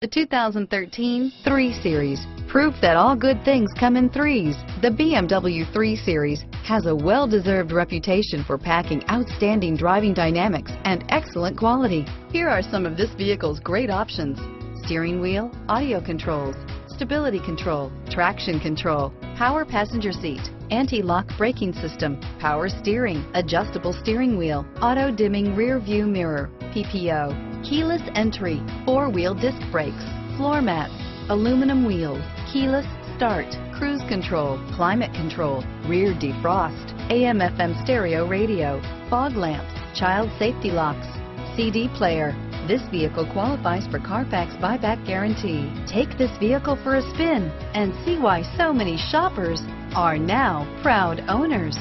The 2013 3 Series. Proof that all good things come in threes. The BMW 3 Series has a well-deserved reputation for packing outstanding driving dynamics and excellent quality. Here are some of this vehicle's great options: steering wheel audio controls, stability control, traction control, power passenger seat, anti-lock braking system, power steering, adjustable steering wheel, auto-dimming rear view mirror, PPO, keyless entry, 4-wheel disc brakes, floor mats, aluminum wheels, keyless start, cruise control, climate control, rear defrost, AM/FM stereo radio, fog lamps, child safety locks, CD player. This vehicle qualifies for Carfax buyback guarantee. Take this vehicle for a spin and see why so many shoppers are now proud owners.